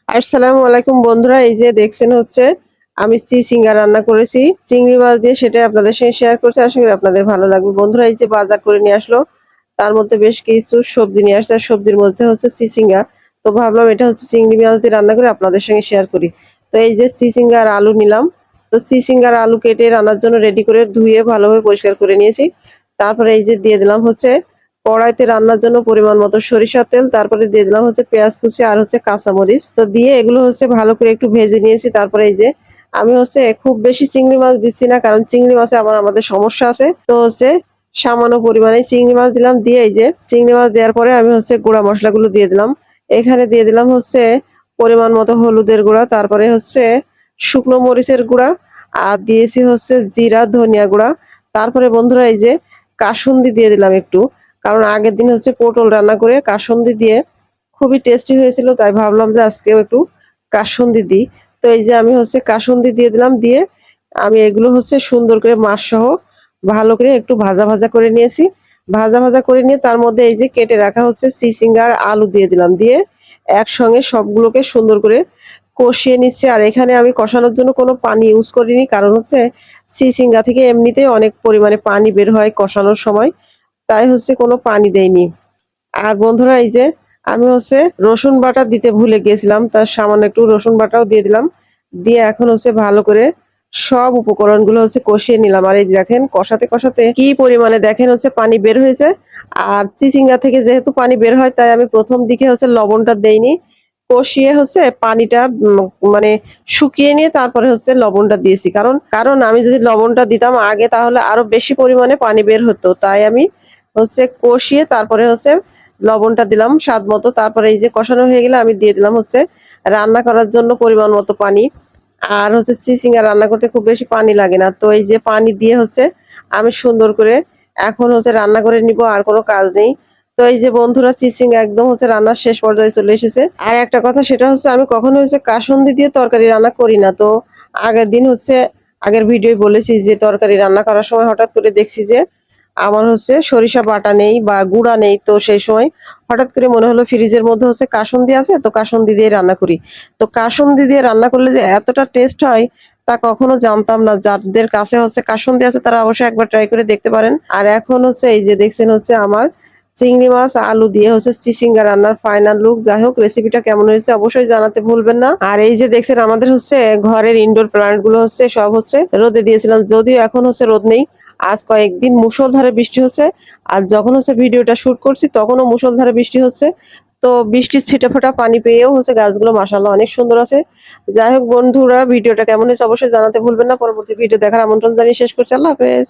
আসসালামু আলাইকুম বন্ধুরা, এই যে দেখছেন হচ্ছে আমি চিচিঙ্গা রান্না করেছি চিংড়ি মাছ দিয়ে, সেটা আপনাদের সঙ্গে শেয়ার করছি। আশা করি আপনাদের ভালো লাগবে। বন্ধুরা, এই যে বাজার করে নিয়ে আসলো, তার মধ্যে বেশ কিছু সবজি নিয়ে আসছে, আর সবজির মধ্যে হচ্ছে চিচিঙ্গা। তো ভাবলাম এটা হচ্ছে চিংড়ি মাছ দিয়ে রান্না করে আপনাদের সঙ্গে শেয়ার করি। তো এই যে চিচিঙ্গা আর আলু নিলাম। তো চিচিঙ্গা আর আলু কেটে রান্নার জন্য রেডি করে ধুয়ে ভালোভাবে পরিষ্কার করে নিয়েছি। তারপরে এই যে দিয়ে দিলাম হচ্ছে কড়াইতে রান্নার জন্য পরিমাণ মতো সরিষার তেল, তারপরে দিয়ে দিলাম হচ্ছে পেঁয়াজ কুচি আর হচ্ছে কাঁচামরিচ। তো দিয়ে এগুলো হচ্ছে ভালো করে একটু ভেজে নিয়েছি। তারপরে এই যে আমি হচ্ছে খুব বেশি চিংড়ি মাছ দিচ্ছি না, কারণ চিংড়ি মাছে আমাদের সমস্যা আছে। তো হচ্ছে সামান্য পরিমাণে চিংড়ি মাছ দিলাম। দিয়ে এই যে চিংড়ি মাছ দেওয়ার পরে আমি হচ্ছে গুঁড়া মশলাগুলো দিয়ে দিলাম। এখানে দিয়ে দিলাম হচ্ছে পরিমাণ মতো হলুদের গুঁড়া, তারপরে হচ্ছে শুকনো মরিচের গুঁড়া, আর দিয়েছি হচ্ছে জিরা ধনিয়া গুঁড়া। তারপরে বন্ধুরা এই যে কাসুন্দি দিয়ে দিলাম একটু, কারণ আগের দিন হচ্ছে পটল রান্না করে কাসুন্দি দিয়ে খুবই টেস্টি হয়েছিল, তাই ভাবলাম যে আজকেও একটু কাসুন্দি দিই। তো এই যে আমি হচ্ছে কাসুন্দি দিয়ে দিলাম। দিয়ে আমি এগুলো হচ্ছে সুন্দর করে মাছ সহ ভালো করে একটু ভাজা ভাজা করে নিয়েছি। ভাজা ভাজা করে নিয়ে তার মধ্যে এই যে কেটে রাখা হচ্ছে চিচিঙ্গা আর আলু দিয়ে দিলাম। দিয়ে একসঙ্গে সবগুলোকে সুন্দর করে কষিয়ে নিচ্ছি। আর এখানে আমি কষানোর জন্য কোনো পানি ইউজ করিনি, কারণ হচ্ছে চিচিঙ্গা থেকে এমনিতেই অনেক পরিমাণে পানি বের হয় কষানোর সময়, তাই হচ্ছে কোনো পানি দেয়নি। আর বন্ধুরা এই যে আমি হচ্ছে রসুন বাটা দিতে ভুলে গিয়েছিলাম, তার সামান্য একটু রসুন বাটাও দিয়ে দিলাম। দিয়ে এখন হচ্ছে ভালো করে সব উপকরণগুলো হচ্ছে কষিয়ে নিলাম। আর এই দেখেন কষাতে কষাতে কি পরিমাণে দেখেন হচ্ছে পানি বের হয়েছে। আর চিচিঙ্গা থেকে যেহেতু পানি বের হয়, তাই আমি প্রথম দিকে হচ্ছে লবণটা দেইনি, কষিয়ে হচ্ছে পানিটা মানে শুকিয়ে নিয়ে তারপরে হচ্ছে লবণটা দিয়েছি। কারণ কারণ আমি যদি লবণটা দিতাম আগে, তাহলে আরো বেশি পরিমাণে পানি বের হতো, তাই আমি হচ্ছে কষিয়ে তারপরে হচ্ছে লবণটা দিলাম স্বাদ মতো। তারপরে এই যে কষানো হয়ে গেলে আমি দিয়ে দিলাম হচ্ছে রান্না করার জন্য পরিমাণ মতো পানি। আর হচ্ছে চিচিঙ্গা রান্না করতে খুব বেশি পানি লাগে না, তো এই যে পানি দিয়ে হচ্ছে আমি সুন্দর করে এখন হচ্ছে রান্না করে নিব, আর কোনো কাজ নেই। তো এই যে বন্ধুরা, চিচিঙ্গা একদম হচ্ছে রান্নার শেষ পর্যায়ে চলে এসেছে। আর একটা কথা, সেটা হচ্ছে আমি কখনো হচ্ছে কাসুন্দি দিয়ে তরকারি রান্না করি না। তো আগের দিন হচ্ছে আগের ভিডিও বলেছি যে তরকারি রান্না করার সময় হঠাৎ করে দেখছি যে আমার হচ্ছে সরিষা বাটা নেই বা গুঁড়া নেই। তো সেই সময় হঠাৎ করে মনে হলো ফ্রিজের মধ্যে হচ্ছে কাসুন্দি আছে, তো কাসুন্দি দিয়ে রান্না করি। তো কাসুন্দি দিয়ে রান্না করলে যে এতটা টেস্ট হয় তা কখনো জানতাম না। যাদের কাছে হচ্ছে কাসুন্দি আছে তারা অবশ্যই একবার ট্রাই করে দেখতে পারেন। আর এখন হচ্ছে এই যে দেখছেন হচ্ছে আমার চিংড়ি মাছ আলু দিয়ে হচ্ছে চিচিঙ্গা রান্নার ফাইনাল লুক। যাই হোক, রেসিপিটা কেমন হয়েছে অবশ্যই জানাতে ভুলবেন না। আর এই যে দেখছেন আমাদের হচ্ছে ঘরের ইনডোর প্লান্ট গুলো হচ্ছে সব হচ্ছে রোদে দিয়েছিলাম, যদিও এখন হচ্ছে রোদ নেই। আজ কয়েকদিন মুষলধারে বৃষ্টি হচ্ছে। আর যখন হচ্ছে ভিডিওটা শুট করছি তখনও মুষলধারে বৃষ্টি হচ্ছে। তো বৃষ্টির ছিটেফোঁটা পানি পেয়েও হচ্ছে গাছগুলো মাশাআল্লাহ অনেক সুন্দর আছে। যাই হোক বন্ধুরা, ভিডিওটা কেমন হয়েছে অবশ্যই জানাতে ভুলবেন না। পরবর্তী ভিডিও দেখার আমন্ত্রণ জানিয়ে শেষ করছি। আল্লাহ হাফেজ।